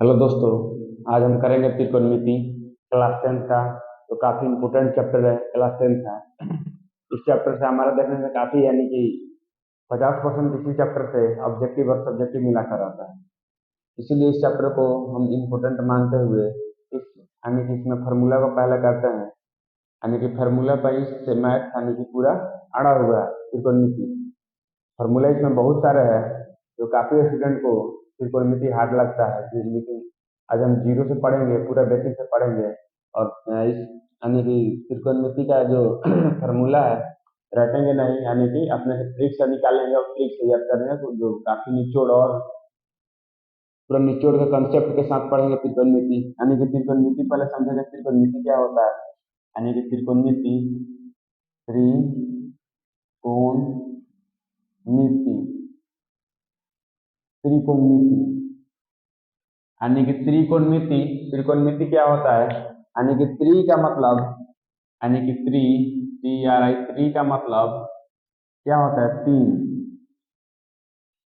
Hello दोस्तों। आज हम करेंगे त्रिकोणमिति क्लास 10 का। तो काफ़ी इम्पोर्टेंट चैप्टर है, क्लास 10 का। इस चैप्टर से हमारा देखने में काफ़ी यानी कि 50% इसी चैप्टर से ऑब्जेक्टिव और सब्जेक्टिव मिलाकर आता है। इसीलिए इस चैप्टर को हम इम्पोर्टेंट मानते हुए इस यानी कि इसमें फार्मूला को पहले करते हैं। यानी कि फार्मूला पर इससे मैथ यानी कि पूरा अड़ा हुआ है त्रिकोणमिति। फॉर्मूला इसमें बहुत सारे हैं जो काफ़ी स्टूडेंट को त्रिकोणमिति हार्ड लगता है लेकिन आज हम जीरो से पढ़ेंगे, पूरा बेसिक से पढ़ेंगे। और इस यानी कि त्रिकोणमिति का जो फॉर्मूला है रटेंगे नहीं, यानी कि अपने से ट्रिक से निकालेंगे और ट्रिक से याद करेंगे, तो जो काफ़ी निचोड़ और पूरा निचोड़ के कंसेप्ट के साथ पढ़ेंगे त्रिकोणमिति। यानी कि त्रिकोणमिति पहले समझेंगे त्रिकोणमिति क्या होता है। यानी कि त्रिकोणमिति त्रिकोणमिति त्रिकोणमिति यानी कि त्रिकोणमिति त्रिकोणमिति क्या होता है। यानी कि त्रि का मतलब यानी कि त्रि टी आर आई त्रि का मतलब क्या होता है, तीन।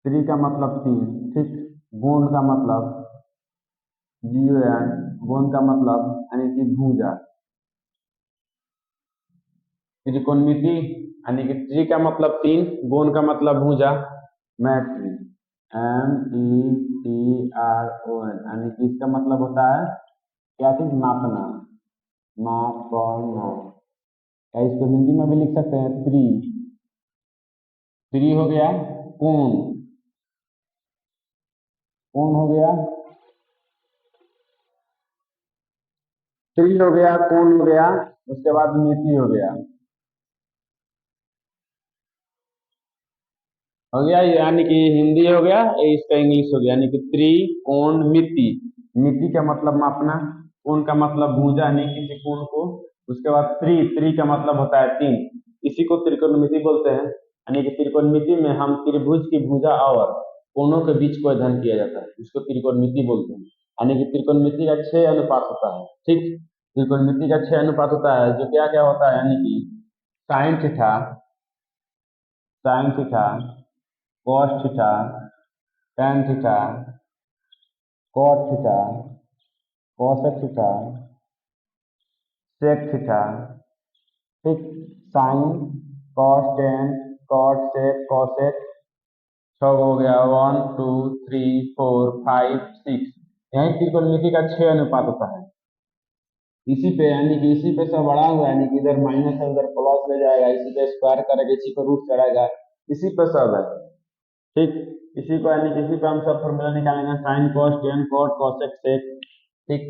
त्रि का मतलब तीन, ठीक। गुण का मतलब जीरो एन, गुण का मतलब यानी कि भुजा। त्रिकोणमिति यानी कि त्रि का मतलब तीन, गुण का मतलब भुजा, मैट्रिक METRON। यानी कि इसका मतलब होता है क्या चीज, मापना, मापना। या इसको हिंदी में भी लिख सकते हैं त्रि। त्रि हो गया कोण, कोण हो गया, त्रि हो गया, कोण हो गया, उसके बाद मिति हो गया। हो गया यानी कि हिंदी हो गया, ये इसका इंग्लिश हो गया। यानी कि त्रिकोण मिति, मिति का मतलब मापना, कोण का मतलब भुजा यानी किसी कोण को। उसके बाद त्रि, त्रि का मतलब होता है तीन, इसी को त्रिकोणमिति बोलते हैं। यानी कि त्रिकोणमिति में हम त्रिभुज की भुजा और कोणों के बीच को अध्ययन किया जाता है, इसको त्रिकोणमिति बोलते हैं। यानी कि त्रिकोणमिति का 6 अनुपात होता है, ठीक। त्रिकोणमिति का 6 अनुपात होता है, जो क्या क्या होता है, यानी कि sine theta, sine theta, cos theta, tan theta, cot theta, cosec theta, sec theta, ठीक। Sine, cos, tan, cot, sec, cosec, छह हो गया, 1 2 3 4 5 6। यही त्रिकोणमिति का 6 अनुपात होता है। इसी पे यानी कि इसी पे सब बढ़ा हुआ है, यानी कि इधर माइनस है उधर प्लस ले जाएगा, इसी पे स्क्वायर करेगा, इसी पे रूट चढ़ाएगा, इसी पे सब है, ठीक। इसी को यानी कि इसी पे हम सब फॉर्मूला निकालेंगे, sine cos tan cot cosec sec, ठीक।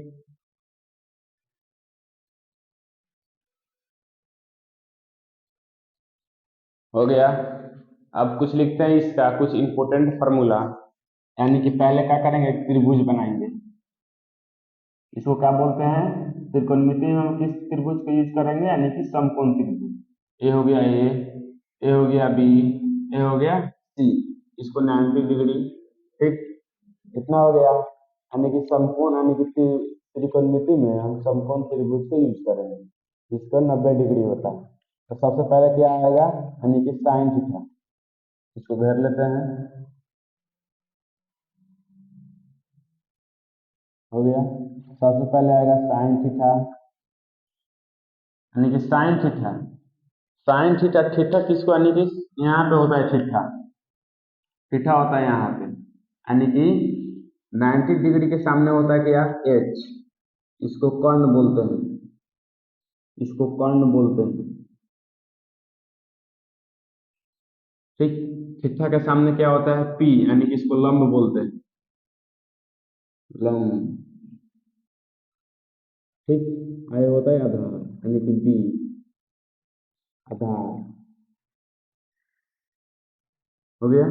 हो गया। अब कुछ लिखते हैं इसका कुछ इंपॉर्टेंट फार्मूला। यानी कि पहले क्या करेंगे, एक त्रिभुज बनाएंगे। इसको क्या बोलते हैं, त्रिकोणमिति में हम किस त्रिभुज को यूज करेंगे, यानी कि समकोण त्रिभुज। ए हो गया ए हो गया बी, ए हो गया सी, इसको 90 डिग्री, ठीक। इतना हो गया। यानी कि समकोण यानी कि त्रिकोणमिति में हम समकोण त्रिभुज को यूज करेंगे जिसका 90 डिग्री होता है। तो सबसे पहले क्या आएगा, यानी कि साइन थीटा, इसको घेर लेते हैं। हो गया। सबसे पहले आएगा साइन थीटा, यानी कि sine theta, sine theta, theta किसको, यानी कि यहाँ पे होता है थीटा, थीटा होता है यहाँ पे। यानी कि 90 डिग्री के सामने होता है क्या, एच, इसको कर्ण बोलते हैं, इसको कर्ण बोलते हैं, ठीक। थीटा के सामने क्या होता है, पी, यानी कि इसको लंब बोलते हैं, लंब, ठीक। आगे होता है आधार, यानी कि बी, आधार। हो गया।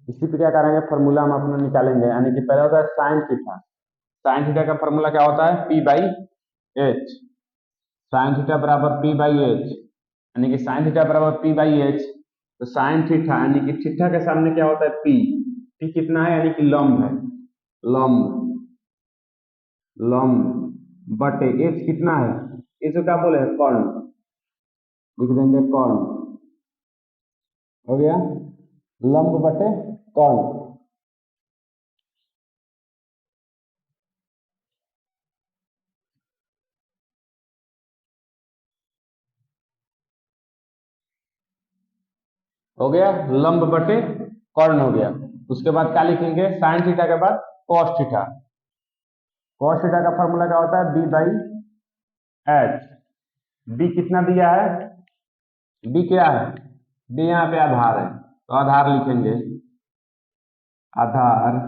इसी पे क्या करेंगे, फॉर्मूला हम अपना निकालेंगे। यानी कि पहले होता है साइन थीटा, साइन थीटा का फॉर्मूला क्या होता है, P by H, sign theta बराबर पी बाई एच, यानी कि साइन थीटा बराबर पी बाई एच। तो साइन थीटा यानी कि थीटा के सामने क्या होता है, पी, पी कितना है, यानी कि लंब है, लंब, लंब बटे एच कितना है, इसको क्या बोले, कर्ण, लिख देंगे कर्ण। हो गया, लंब बटे कर्ण। हो गया, लंब बटे कर्ण हो गया। उसके बाद क्या लिखेंगे, साइन थीटा के बाद कॉस थीटा। कॉस थीटा का फॉर्मूला क्या होता है, बी बाई एच। बी कितना दिया है, बी क्या है, बी यहाँ पे आधार है, तो आधार लिखेंगे, आधार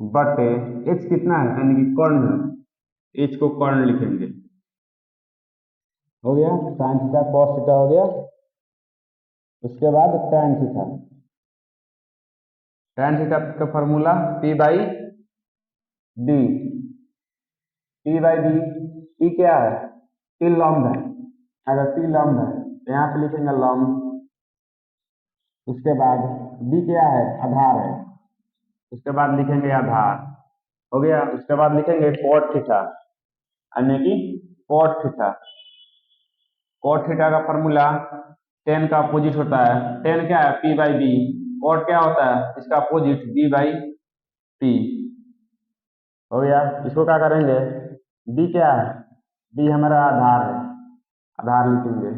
बटे एच कितना है यानी कि कर्ण है, एच को कर्ण लिखेंगे। हो गया, साइन थीटा कॉस थीटा हो गया। उसके बाद टैन थीटा। टैन थीटा का formula P by D. P by D, P क्या है, पी लंब है, अगर पी लंब है तो यहाँ पे लिखेंगे लंब। उसके बाद बी क्या है, आधार है, उसके बाद लिखेंगे आधार। हो गया, उसके बाद लिखेंगे कॉट थीटा यानी कि कॉट थीटा। कॉट थीटा का फॉर्मूला टेन का अपोजिट होता है, टेन क्या है, पी बाई बी। कॉट क्या होता है, इसका अपोजिट बी बाई पी। हो गया, इसको क्या करेंगे, बी क्या है, बी हमारा आधार है, आधार लिखेंगे,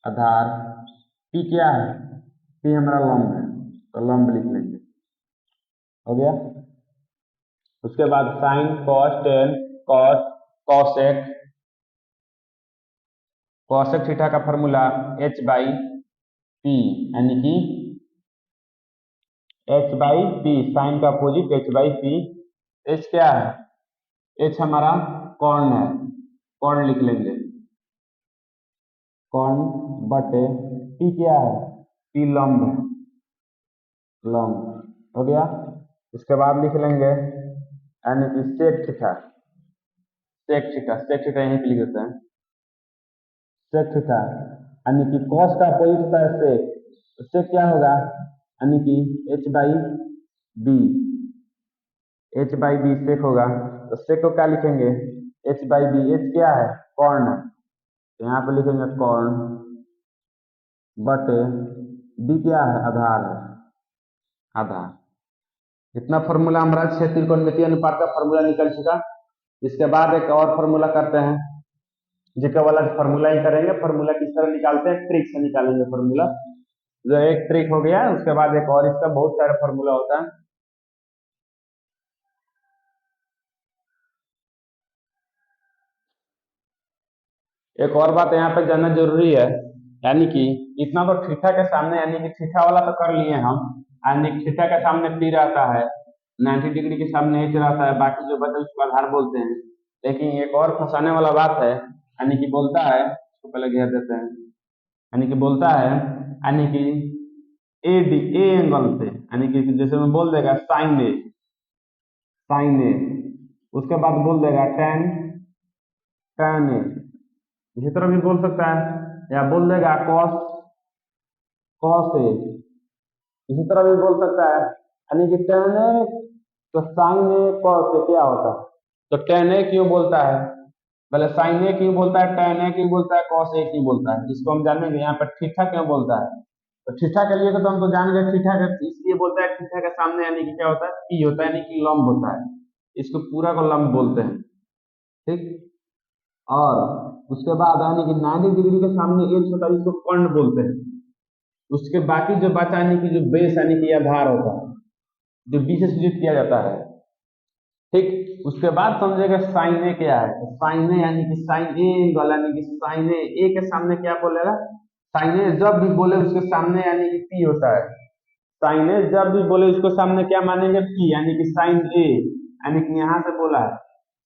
आधार। पी क्या है, पी हमारा लंब है, तो लंब लिख लेंगे। हो गया, उसके बाद sign cos ten cos cosec. Cosec theta का फॉर्मूला एच बाई पी यानी कि एच बाई पी, साइन का opposite H by P. H क्या है, एच हमारा कॉर्ण है, कॉर्ण लिख लेंगे, कॉर्ण बटे पी क्या है, पी लंब है, लंब। हो गया, उसके बाद लिख लेंगे यानी कि sec theta. Sec theta, sec theta यहीं पे लिख देते हैं, सेक थीटा यानी कि कॉस का अपोजिट होता है सेक, तो सेक क्या होगा यानी कि H by B, H by B sec होगा। तो सेक को क्या लिखेंगे, एच बाई बी, एच क्या है, कॉर्ण है, तो यहाँ पे लिखेंगे कॉर्ण बटे बी क्या है, आधार है, आधार। इतना फॉर्मूला हमारा छह त्रिकोणमितीय अनुपात का फॉर्मूला निकल चुका। इसके बाद एक और फॉर्मूला करते हैं, जिसका वाला फॉर्मूला ही करेंगे। फॉर्मूला किस तरह निकालते हैं, ट्रिक से निकालेंगे फॉर्मूला। जो एक ट्रिक हो गया, उसके बाद एक और इसका बहुत सारा फॉर्मूला होता है। एक और बात यहाँ पे जानना जरूरी है, यानी कि इतना तो थीटा के सामने यानी कि थीटा वाला तो कर लिए हम, यानी थीटा के सामने पी रहता है, 90 डिग्री के सामने एच रहता है, बाकी जो बचा उसको आधार बोलते हैं। लेकिन एक और फंसाने वाला बात है, यानी कि बोलता है, इसको पहले घेर देते हैं, यानी कि बोलता है यानी कि ए डी ए एंगल से, यानी कि जैसे मैं बोल देगा साइन ए, साइन ए, उसके बाद बोल देगा टेन टेन ए, इसी तरह भी बोल सकता है, या बोल देगा कॉस कॉस ए, इसी तरह भी बोल सकता है, यानी कि टेन ए तो साइन ए कॉस ए क्या होता है, तो टेन ए क्यों बोलता है, पहले साइन ए क्यों बोलता है, टेन ए क्यों बोलता है, कॉस ए क्यों बोलता है, इसको हम जानेंगे। यहाँ पर थीटा क्यों बोलता है, तो थीटा के लिए तो हम तो जान गए, थीटा का इसलिए बोलता है, थीटा के सामने यानी कि क्या होता है, पी होता है, यानी कि लंब होता है, इसको पूरा को लंब बोलते हैं, ठीक। और उसके बाद यानी कि 90 डिग्री के सामने एच होता है, इसको कर्ण बोलते हैं। उसके बाकी जो बचा यानी कि जो बेस यानी कि आधार होता है, जो बी से सूचित किया जाता है, ठीक। उसके बाद समझेगा साइन ए क्या है, तो साइन ए यानी कि साइन ए एंगल, यानी कि साइन ए के सामने क्या बोलेगा, साइन ए जब भी बोले उसके सामने यानी कि पी होता है, साइन ए जब भी बोले उसको सामने क्या मानेंगे, पी, यानी कि साइन ए, यानी कि यहाँ से बोला है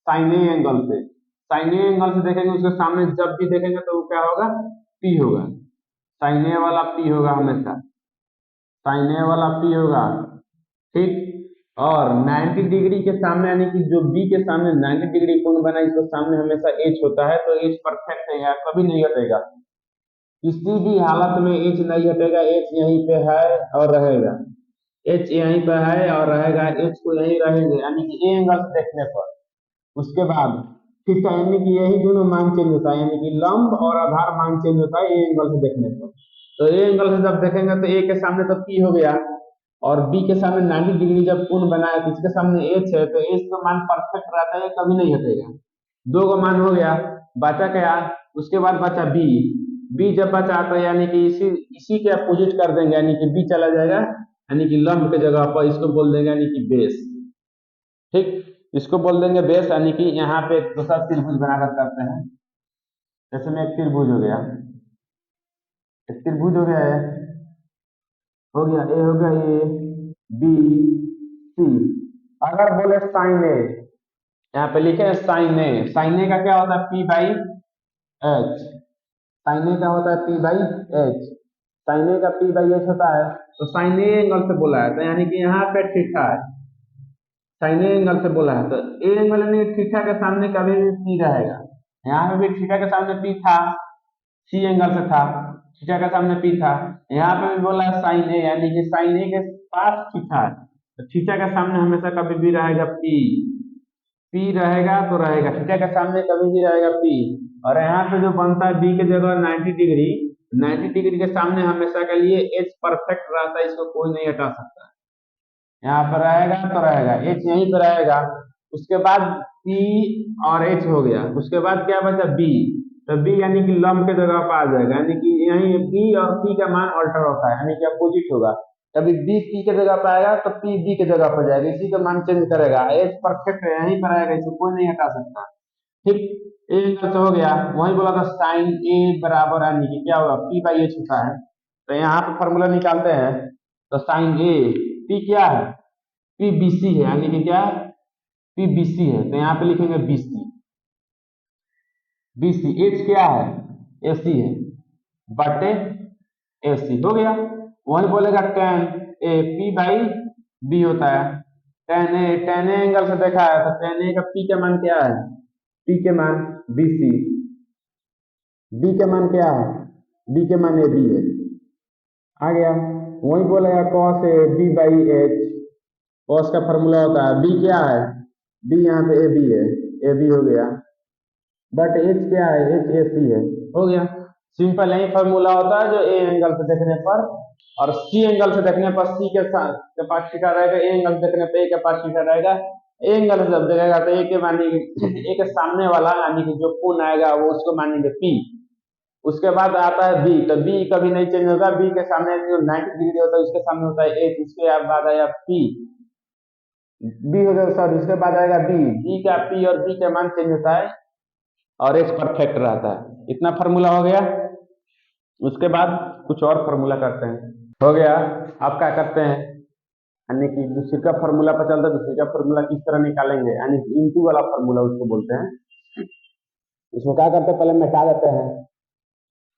साइन ए एंगल से, साइन ए एंगल से देखेंगे उसके सामने जब भी देखेंगे तो वो क्या होगा, पी होगा, साइन ए वाला पी होगा हमेशा, साइन ए वाला पी होगा, ठीक। और 90 डिग्री के सामने यानी कि जो बी के सामने 90 डिग्री कोण बना इसके सामने हमेशा एच होता है, तो एच परफेक्ट है, यार कभी नहीं हटेगा, किसी भी हालत में एच नहीं हटेगा, एच यहीं पे है और रहेगा, एच यहीं पे है और रहेगा, एच को यहीं रहेंगे, यानी कि ए एंगल से देखने पर। उसके बाद थीटा यानी कि यही दोनों मान चेंज होता है, यानी कि लंब और आधार मान चेंज होता है ए एंगल से देखने पर। तो ए एंगल से जब देखेंगे तो ए के सामने तो पी हो गया, और बी के सामने 90 डिग्री जब कोण बनाया तो इसके सामने एच है, तो एच का मान परफेक्ट रहता है, कभी नहीं हटेगा। दो का मान हो गया, बचा क्या, उसके बाद बचा बी, बी जब बचा तो यानी कि इसी इसी के अपोजिट कर देंगे, यानी कि बी चला जाएगा, यानी कि लंब के जगह पर इसको बोल देंगे यानी कि बेस। ठीक, इसको बोल देंगे बेस, यानी कि यहाँ पे एक दूसरा त्रिभुज बनाकर करते हैं। जैसे में एक त्रिभुज हो गया, एक त्रिभुज हो गया है, हो गया ए, हो गया ए बी सी। अगर बोले साइन ए, यहाँ पे लिखे साइन ए, साइन ए का क्या होता है पी बाई एच, साइन ए का होता है पी बाई एच, साइन ए का पी बाई एच होता है, तो साइन ए एंगल से बोला है, तो यानी कि यहाँ पे थीटा है, साइन ए एंगल से बोला है, तो ए एंगल यानी थीटा के सामने कभी भी पी रहेगा, यहाँ पे भी थीटा के सामने पी था, सी एंगल से था, थीटा के सामने पी था, यहाँ पे भी बोला है साइन ए, यानी कि साइन ए के पास थीटा है, तो थीटा के सामने हमेशा कभी भी रहेगा पी, पी रहेगा तो रहेगा, थीटा के सामने कभी भी रहेगा पी, और यहाँ पे जो बनता है बी के जगह 90 डिग्री, 90 डिग्री के सामने हमेशा के लिए एच परफेक्ट रहता है, इसको कोई नहीं हटा सकता, यहाँ पर रहेगा तो रहेगा, एच यहीं पर रहेगा। उसके बाद पी और एच हो गया, उसके बाद क्या बचा बी, तो बी यानी कि लंब के जगह पर आ जाएगा, यानी कि यहीं बी और पी का मान अल्टर होता है, यानी कि अपोजिट होगा, कभी बी पी के जगह पर आएगा तो पी बी के जगह पर जाएगा, इसी का मान चेंज करेगा, एच परफेक्ट है यहीं पर आएगा, इसको कोई नहीं हटा सकता। ठीक, ए एंगल से हो गया, वही बोला था साइन ए बराबर यानी कि क्या होगा पी बाई एच होता है, तो यहाँ पे फॉर्मूला निकालते हैं, तो साइन ए पी क्या है पी बी सी है, यानी कि क्या पी बी सी है, तो यहाँ पे लिखेंगे B C, B C, H क्या है ए सी है, बटे ए सी हो गया, वही बोलेगा tan A P by B होता है, टेन ए एंगल से देखा है, तो टेन ए का पी का मान क्या है, पी के मान बी सी, बी के मान क्या है, बी के मान ए बी है, आ गया, वही बोलेगा cos A B by H, cos का फॉर्मूला होता है बी क्या है, बी यहाँ पे ए बी है, ए बी हो गया, बट एच क्या है, एच ए सी है, हो गया, सिंपल यही फॉर्मूला होता है जो ए एंगल से देखने पर और सी एंगल से देखने पर सी के साथ के पास थीटा रहेगा, ए एंगल से देखने पर ए के पास थीटा रहेगा, ए एंगल से जब देखेगा तो ए के मानेंगे ए के सामने वाला यानी कि जो कोण आएगा वो उसको मानेंगे पी, उसके बाद आता है बी, तो बी कभी नहीं चेंज होगा, बी के सामने जो 90 डिग्री होता है उसके सामने होता है एच, उसके बाद आया पी, बी हो गया सॉरी, उसके बाद आएगा बी, बी का पी और बी का मान चेंज होता है और एच परफेक्ट रहता है, इतना फार्मूला हो गया। उसके बाद कुछ और फार्मूला करते हैं, हो गया, आप क्या करते हैं यानी कि दूसरे का फार्मूला पर चलता है, दूसरे का फार्मूला किस तरह निकालेंगे, यानी कि इंटू वाला फार्मूला उसको बोलते हैं, इसको क्या करते हैं पहले मिटा देते हैं,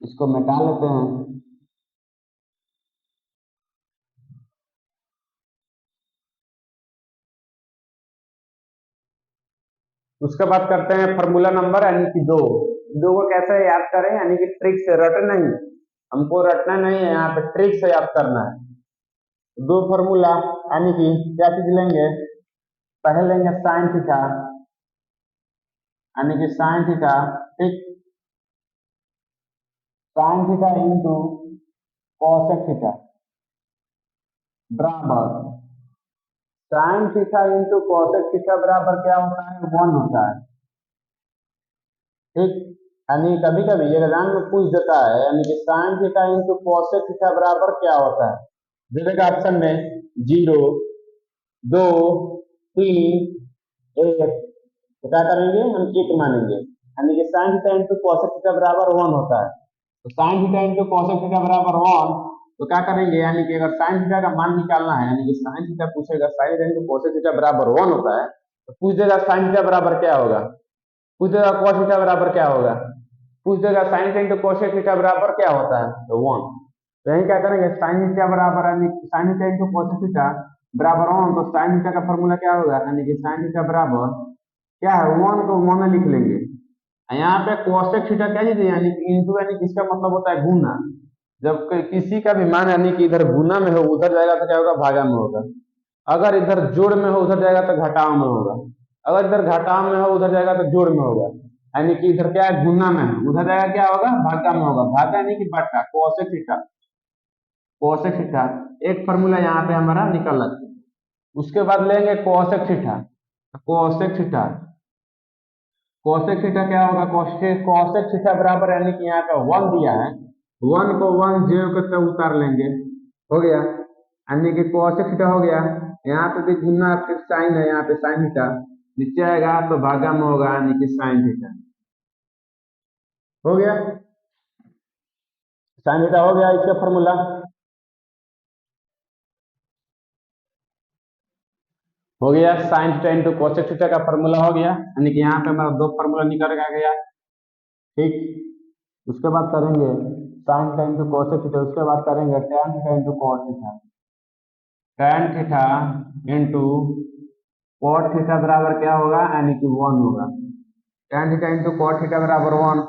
इसको मिटा लेते हैं, उसके बाद करते हैं फार्मूला नंबर यानी कि दो, दो को कैसे याद करें, यानी कि ट्रिक से, रट नहीं, हमको रटना नहीं है, यहाँ पे ट्रिक से याद करना है। दो फार्मूला यानी कि क्या चीज लेंगे, पहले लेंगे साइन थीटा, यानी कि साइन थीटा, ठीक, sine theta into cosec theta बराबर, sine theta into cosec theta बराबर क्या होता है, 1 होता है, ठीक, यानी कभी कभी एग्जाम में पूछ देता है, यानी कि sine theta into cosec theta बराबर क्या होता है, दे देगा ऑप्शन में 0 2 3 1, तो क्या करेंगे हम एक मानेंगे, यानी कि sine theta into cosec theta बराबर 1 होता है, तो sine theta into cosec theta बराबर 1, तो क्या करेंगे यानी कि अगर साइन थीटा का मान निकालना है, यानी कि साइन थीटा पूछेगा, sign theta into cosec theta बराबर 1 होता है, तो पूछ देगा साइन थीटा बराबर क्या होगा, पूछ देगा कॉस थीटा बराबर क्या होगा, पूछ देगा sign theta into cosec theta बराबर क्या होता है, तो 1, तो यही क्या करेंगे साइन थीटा बराबर यानी sign theta into cosec theta बराबर 1, तो साइन थीटा का फॉर्मूला क्या होगा, यानी कि साइन थीटा बराबर क्या है 1 को 1 लिख लेंगे, यहाँ पे कोसेक थीटा क्या चीज है, यानी कि इंटू, यानी कि इसका मतलब होता है गुना, जब किसी का भी मान यानी कि इधर गुना में हो उधर जाएगा तो क्या होगा भागा में होगा, अगर इधर जोड़ में हो उधर जाएगा तो घटाव में होगा, अगर इधर घटाव में हो उधर जाएगा तो जोड़ में होगा, यानी कि इधर क्या है गुना में है उधर जाएगा क्या होगा भागा में होगा, भागा यानी कि बट्टा, कोसेक थीटा, कोसेक थीटा एक फॉर्मूला यहाँ पे हमारा निकल लगता है। उसके बाद लेंगे cosec theta, cosec theta cosec theta क्या होगा, कोसेक थीटा बराबर यानी कि यहाँ पे 1 दिया है, 1 को 1 0 के तब उतार लेंगे, हो गया, यानी कि कोसेक थीटा हो गया। यहाँ पे भी गुना फिर साइन है, यहाँ पे साइन थीटा नीचे आएगा तो भागा में होगा यानी कि साइन थीटा, हो गया, साइन थीटा हो गया इसका फॉर्मूला। हो गया sign theta into cosec theta का फॉर्मूला हो गया, यानी कि यहाँ पे हमारा दो फॉर्मूला निकल आ गया, ठीक। उसके बाद करेंगे sine theta into cosec theta, उसके बाद करेंगे tan theta into cot theta, tan theta into cot theta बराबर क्या होगा, यानी कि 1 होगा, tan theta into cot theta बराबर 1।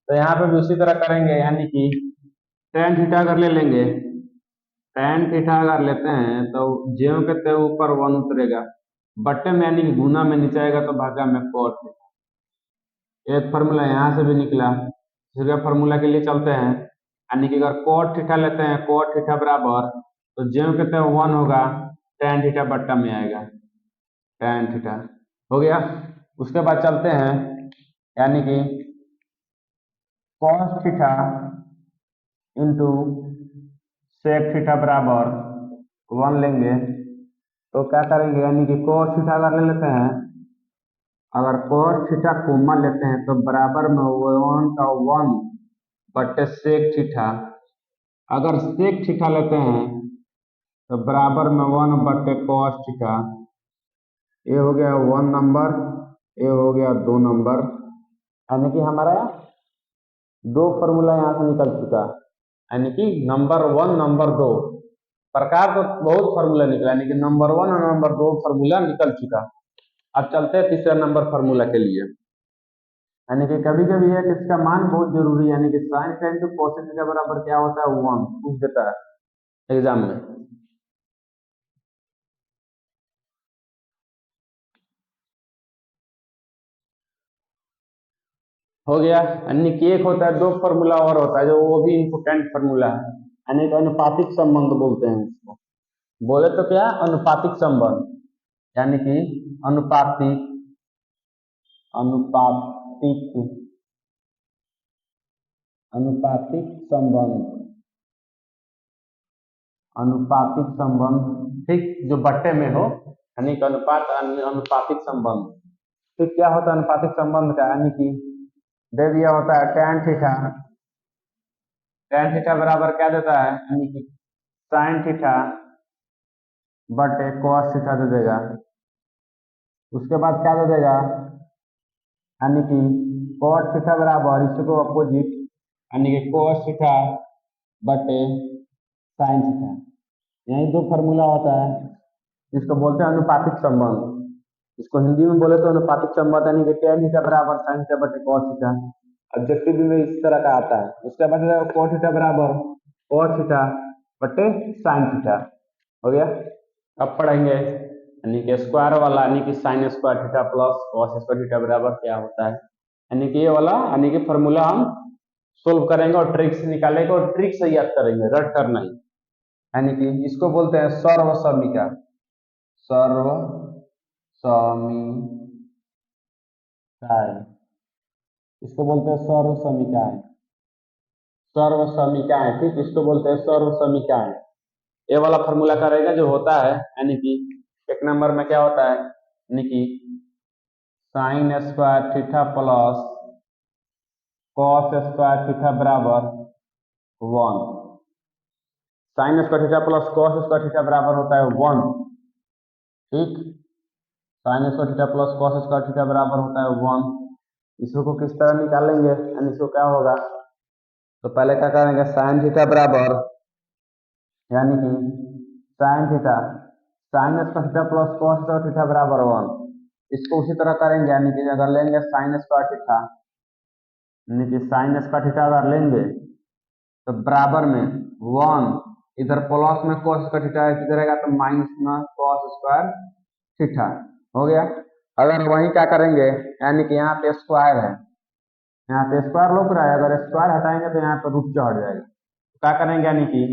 तो यहाँ पे भी उसी तरह करेंगे, यानी कि tan थीटा अगर ले लेंगे, tan थीटा अगर लेते हैं तो ज्यों के त्यों ऊपर 1 उतरेगा, बट्टे में यानी कि गुना में नीचे आएगा तो भागा में कॉट थीटा। एक फार्मूला यहाँ से भी निकला, दूसरे फार्मूला के लिए चलते हैं, यानी कि अगर कोट थीटा लेते हैं, कोट थीटा बराबर तो ज्यों के त्यों 1 होगा, tan थीटा बट्टा में आएगा, tan थीटा, हो गया। उसके बाद चलते हैं, यानी कि cos theta into sec theta बराबर 1 लेंगे, तो क्या करेंगे, यानी कि cos थीटा अगर ले लेते हैं, अगर cos थीटा कॉमन लेते हैं तो बराबर में 1 का 1 बटे sec थीटा, अगर sec थीटा लेते हैं तो बराबर में 1 बटे cos थीटा, ये हो गया 1 नंबर, ये हो गया 2 नंबर, यानी कि हमारा दो फॉर्मूला यहाँ से निकल चुका, यानी कि नंबर 1 नंबर 2 प्रकार तो बहुत फार्मूला निकला, यानी कि नंबर 1 और नंबर 2 फार्मूला निकल चुका। अब चलते हैं तीसरा नंबर फार्मूला के लिए, यानी कि कभी कभी है कि इसका मान बहुत जरूरी है, यानी कि sine theta into cosec theta बराबर क्या होता है, 1 पूछ देता है एग्जाम में। हो गया, यानी कि एक होता है, दो फार्मूला और होता है जो वो भी इम्पोर्टेंट फार्मूला है, यानी कि अनुपातिक संबंध बोलते हैं उसको, बोले तो क्या अनुपातिक संबंध, यानी कि अनुपातिक अनुपातिक अनुपातिक संबंध, अनुपातिक संबंध, ठीक, जो बट्टे में हो, यानी कि अनुपातिक संबंध। तो क्या होता है अनुपातिक संबंध का, यानी कि दे दिया होता है tan थीटा, tan थीटा बराबर क्या देता है, यानी कि साइन थीटा बटे cos थीटा दे देगा, उसके बाद क्या दे देगा, यानी कि cot थीटा बराबर इसको अपोजिट, यानी कि cos थीटा बटे साइन थीटा, यही दो फार्मूला होता है, इसको बोलते हैं अनुपातिक संबंध। इसको हिंदी में बोले तो अनुपातिक संबंध, यानी कि tan थीटा बराबर साइन थीटा बटे cos थीटा, ऑब्जेक्टिव में इस तरह का आता है। उसके बाद cot थीटा बराबर cos थीटा बटे साइन थीटा, हो गया। अब पढ़ेंगे यानी कि स्क्वायर वाला, यानी कि sign square theta plus cos square theta बराबर क्या होता है, यानी कि ये वाला, यानी कि फॉर्मूला हम सोल्व करेंगे और ट्रिक से निकालेंगे और ट्रिक से याद करेंगे, रट करना ही, यानी कि इसको बोलते हैं सर्व समीका, सर्व समीकाएं, इसको बोलते हैं सर्व समीकाएं, सर्व समीकाएं, ठीक, इसको बोलते हैं सर्व समीकाएं। ये वाला फॉर्मूला का रहेगा जो होता है, यानी कि एक नंबर में क्या होता है, यानी कि sign square theta plus cos square theta बराबर 1, sign square theta plus cos square theta बराबर होता है 1, ठीक, sign square theta plus cos square theta बराबर होता है 1। इसको किस तरह निकालेंगे, यानी इसको क्या होगा, तो पहले क्या करेंगे, साइन थीटा बराबर, यानी कि sine theta, sign square theta plus cos square theta बराबर 1, इसको उसी तरह करेंगे, यानी कि अगर लेंगे साइन स्क्वायर थीटा, यानी कि साइन स्क्वायर थीटा अगर लेंगे तो बराबर में 1, इधर प्लस में cos स्क्वायर थीटा है, किधर रहेगा तो माइनस में cos स्क्वायर थीटा, हो गया। अगर वही क्या करेंगे, यानी कि यहाँ पे स्क्वायर है, यहाँ पे स्क्वायर लुक रहा है, अगर स्क्वायर हटाएंगे तो यहाँ पे रूट चढ़ जाएगा, तो क्या करेंगे, यानी कि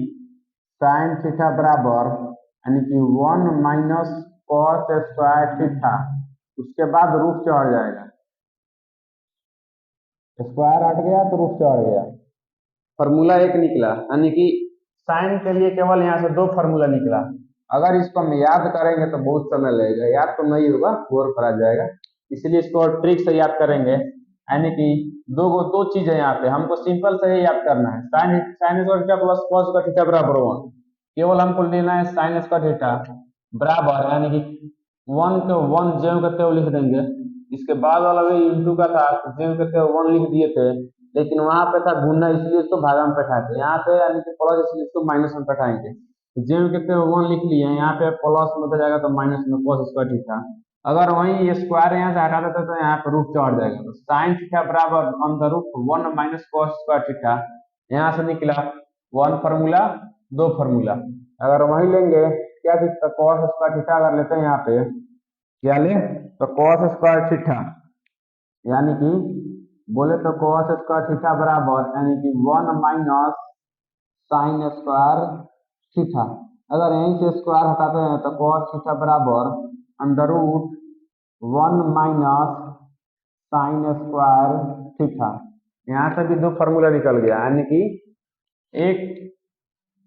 साइन थीटा बराबर, यानी कि 1 माइनस कॉस स्क्वायर थीटा, उसके बाद रूट चढ़ जाएगा, स्क्वायर हट गया तो रूट चढ़ गया, फॉर्मूला एक निकला, यानी कि साइन के लिए केवल यहाँ से दो फार्मूला निकला। अगर इसको हम याद करेंगे तो बहुत समय लगेगा, याद तो नहीं होगा, बोर करा जाएगा, इसलिए इसको ट्रिक से याद करेंगे। यानी कि दो चीज है यहाँ पे, हमको सिंपल से ही याद करना है। Sine sine square theta plus cos square theta बराबर 1, केवल हमको लेना है साइन स्क्वायर थीटा बराबर, यानी कि 1 के 1 ज्यों के त्यों लिख देंगे। इसके बाद वाला भी इंटू का था, ज्यों के त्यों 1 लिख दिए थे, लेकिन वहां पे था गुना, इसलिए इसको भागा में बैठाते। यहाँ पे यानी कि प्लस, इसलिए इसको माइनस में बैठाएंगे। ज्यों के त्यों 1 लिख लिए, यहाँ पे प्लस में हो जाएगा तो माइनस में कॉस स्क्वायर थीटा। अगर वही स्क्वायर यहाँ से हटा देते तो यहाँ पे रूट चढ़ जाएगा, तो साइन थीटा बराबर under root 1 minus cos square theta. यहाँ से निकला 1 फार्मूला 2 फार्मूला। अगर वही लेंगे क्या दिखता, कॉस स्क्वायर थीटा अगर लेते हैं यहाँ पे क्या ले, तो कॉस स्क्वायर थीटा, यानी कि बोले तो कॉस स्क्वायर थीटा बराबर, यानी कि 1 माइनस साइन स्क्वायर थीटा। अगर यहीं से स्क्वायर हटाते हैं तो कॉस थीटा बराबर under root 1 minus sine square theta. यहाँ से भी दो फार्मूला निकल गया, यानी कि एक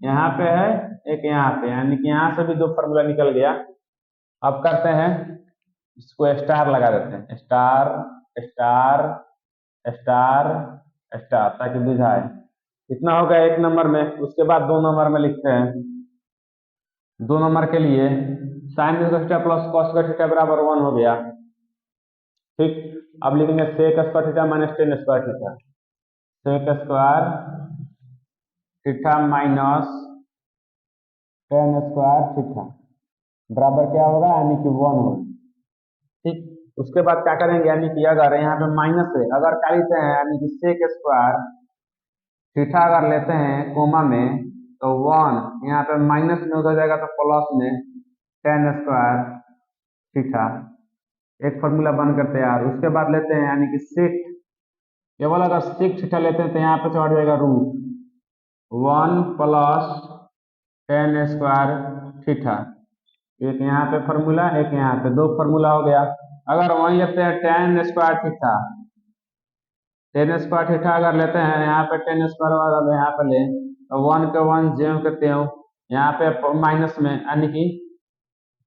यहाँ पे है, एक यहाँ पे, यानी कि यहाँ से भी दो फार्मूला निकल गया। अब करते हैं, इसको स्टार लगा देते हैं, स्टार स्टार स्टार स्टार, ताकि बुझाए। कितना हो गया 1 नंबर में, उसके बाद 2 नंबर में लिखते हैं। 2 नंबर के लिए sine square theta plus cos square theta बराबर 1 हो गया। ठीक, अब लिखेंगे sec square theta minus tan square theta, sec square theta minus tan square theta बराबर क्या होगा, यानी कि 1 होगा। ठीक, उसके बाद क्या करेंगे, यानी कि अगर यहाँ पे माइनस है, अगर क्या लेते हैं, यानी कि सेक स्क्वायर थीटा अगर लेते हैं कोमा में, तो 1 यहाँ पे माइनस में हो जाएगा तो प्लस में टेन स्क्वायर थीटा, एक फॉर्मूला बनकर तैयार। उसके बाद लेते हैं, यानी कि सेक, केवल अगर सेक थीटा लेते हैं तो यहाँ पे चढ़ जाएगा root 1 plus tan square theta. एक यहाँ पे फॉर्मूला, एक यहाँ पे, दो फॉर्मूला हो गया। अगर वही लेते हैं ten square theta, ten square theta अगर लेते हैं, यहाँ पे टेन स्क्वायर वाला यहाँ पे ले, तो 1 के 1 ज्यों के त्यों, यहाँ पे माइनस में, यानी कि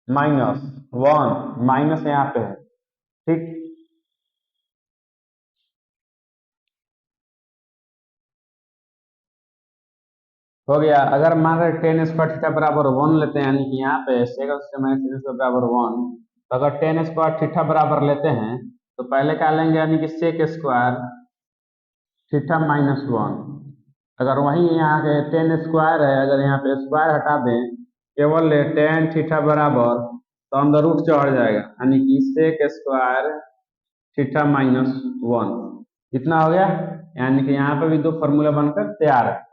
माइनस 1 माइनस यहाँ पे है। ठीक, हो गया। अगर मान रहे टेन स्क्वायर थीटा बराबर 1 लेते हैं, यानी कि यहाँ पे सेक माइनस टेन स्क्वायर बराबर 1, तो अगर टेन स्क्वायर थीटा बराबर लेते हैं तो पहले क्या लेंगे, यानी कि सेक स्क्वायर थीटा माइनस 1। अगर वही यहाँ के टेन स्क्वायर है, अगर यहाँ पे स्क्वायर हटा दें, केवल टेन थीटा बराबर, तो अंदर रूट चढ़ जाएगा, यानी कि सेक स्क्वायर थीटा माइनस 1। कितना हो गया, यानी कि यहाँ पे भी दो फार्मूला बनकर तैयार है।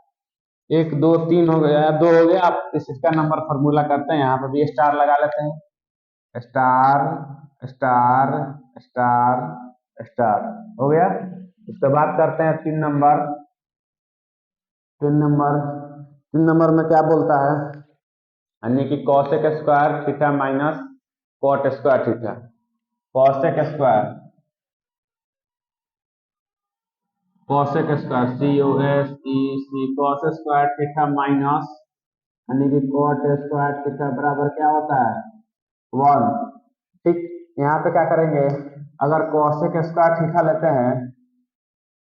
1 2 3 हो गया, 2 हो गया। आप इसका नंबर फार्मूला करते हैं, यहाँ पर भी स्टार लगा लेते हैं, स्टार स्टार स्टार स्टार, हो गया। उसके बाद करते हैं 3 नंबर। 3 नंबर में क्या बोलता है, यानी कि cosec square theta minus cot square theta, cosec square COSEC cos square theta minus, यानी कि कॉट स्क्वायर थीटा बराबर क्या होता है 1। ठीक, यहाँ पे क्या करेंगे, अगर कॉसेक स्क्वायर थीटा लेते हैं,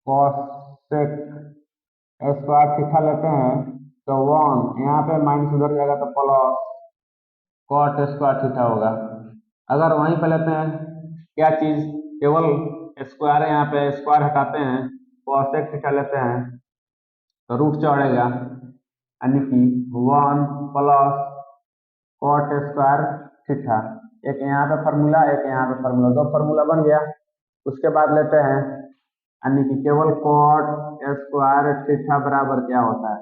कॉसेक स्क्वायर थीटा लेते हैं, तो 1 यहाँ पे माइनस उधर जाएगा तो प्लस कॉट स्क्वायर थीटा होगा। अगर वहीं पे लेते हैं क्या चीज, केवल स्क्वायर है, यहाँ पे स्क्वायर हटाते हैं, कॉसेक थीटा लेते हैं तो रूट चढ़ेगा, यानी कि 1 प्लस कॉट स्क्वायर थीटा। एक यहाँ पे फार्मूला, एक यहाँ पे फार्मूला, दो फार्मूला बन गया। उसके बाद लेते हैं, यानी कि केवल कॉट स्क्वायर थीटा बराबर क्या होता है,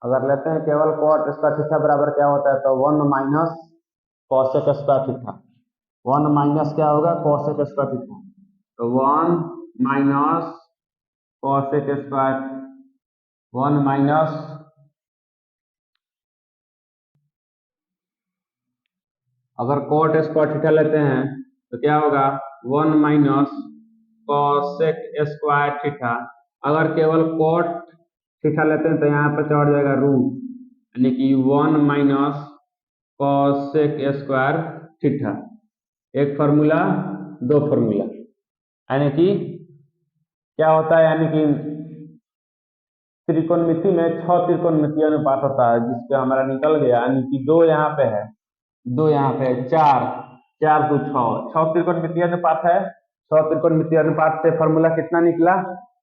अगर लेते हैं केवल कॉट स्क्वायर थीटा बराबर क्या होता है, तो 1 minus cosec square theta. 1 minus क्या होगा, कॉसेक स्क्वायर थीटा, तो 1 माइनस कॉसेक स्क्वायर, 1 माइनस, अगर कॉट स्क्वायर थीटा लेते हैं तो क्या होगा 1 माइनस cosec स्क्वायर थीटा। अगर केवल cot थीटा लेते हैं तो यहाँ पर चढ़ जाएगा रूट, यानी कि 1 माइनस cosec स्क्वायर थीटा। एक फार्मूला, दो फार्मूला, यानी कि क्या होता है, यानी कि त्रिकोणमिति में 6 त्रिकोणमितीय अनुपात होता है, जिसपे हमारा निकल गया, यानी कि 2 यहाँ पे है, 2 यहाँ पे है, 4 4 2 6 त्रिकोणमितीय अनुपात है। 6 त्रिकोणमितीय अनुपात से फार्मूला कितना निकला,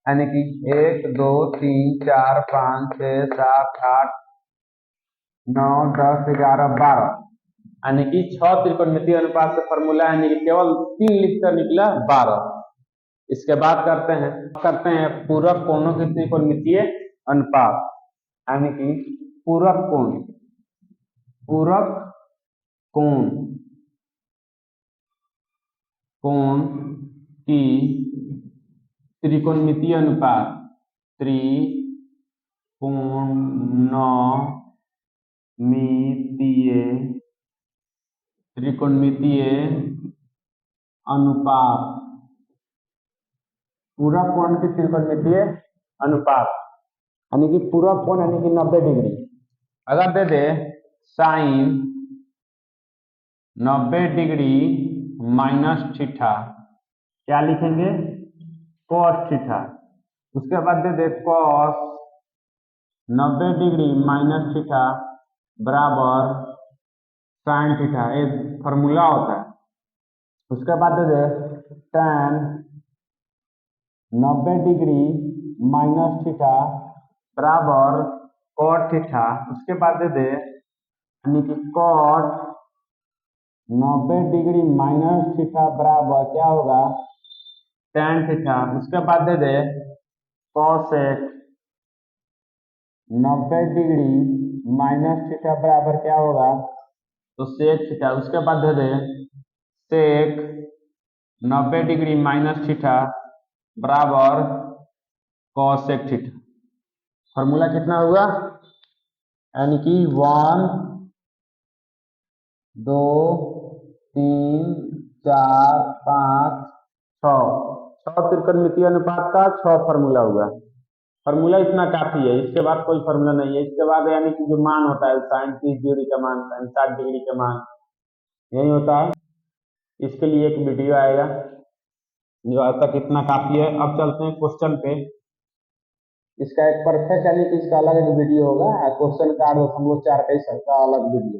यानी कि 1 2 3 4 5 6 7 8 9 10 11 12, यानी कि 6 त्रिकोणमितीय अनुपात से फार्मूला, यानी कि केवल 3 लिखकर निकला 12। इसके बाद करते हैं पूरक कोणों के त्रिकोणमितीय अनुपात, यानी कि पूरक कोण की त्रिकोणमितीय अनुपात, त्रिकोणमितीय अनुपात, पूरक कोण की त्रिकोणमितीय अनुपात, यानी कि पूरक कोण यानी कि 90 डिग्री। अगर दे दे साइन 90 डिग्री माइनस थीटा, क्या लिखेंगे, cos थीटा। उसके बाद दे दे cos 90 डिग्री माइनस थीटा बराबर साइन थीटा, ये फॉर्मूला होता है। उसके बाद दे दे tan 90 डिग्री माइनस थीटा बराबर cot थीटा। उसके बाद दे दे, यानी कि cot 90 डिग्री माइनस थीटा बराबर क्या होगा, tan थीटा। उसके बाद दे दे cosec 90 डिग्री माइनस थीटा बराबर क्या होगा, तो sec थीटा। उसके बाद दे दे sec 90 डिग्री माइनस थीटा बराबर cosec थीटा। फॉर्मूला कितना हुआ, यानी कि 1 2 3 4 5 6 त्रिकोणमितीय अनुपात का 6 फार्मूला हुआ। फार्मूला इतना काफी है, इसके बाद कोई फार्मूला नहीं है। इसके बाद यानी कि जो मान होता है साइन 30 डिग्री का मान, साइन 60 डिग्री का मान, यही होता है। इसके लिए एक वीडियो आएगा, जो आज तक इतना काफी है। अब चलते हैं क्वेश्चन पे। इसका एक परफेक्ट यानी कि इसका अलग एक वीडियो होगा, क्वेश्चन का 8.4 का इसका अलग वीडियो।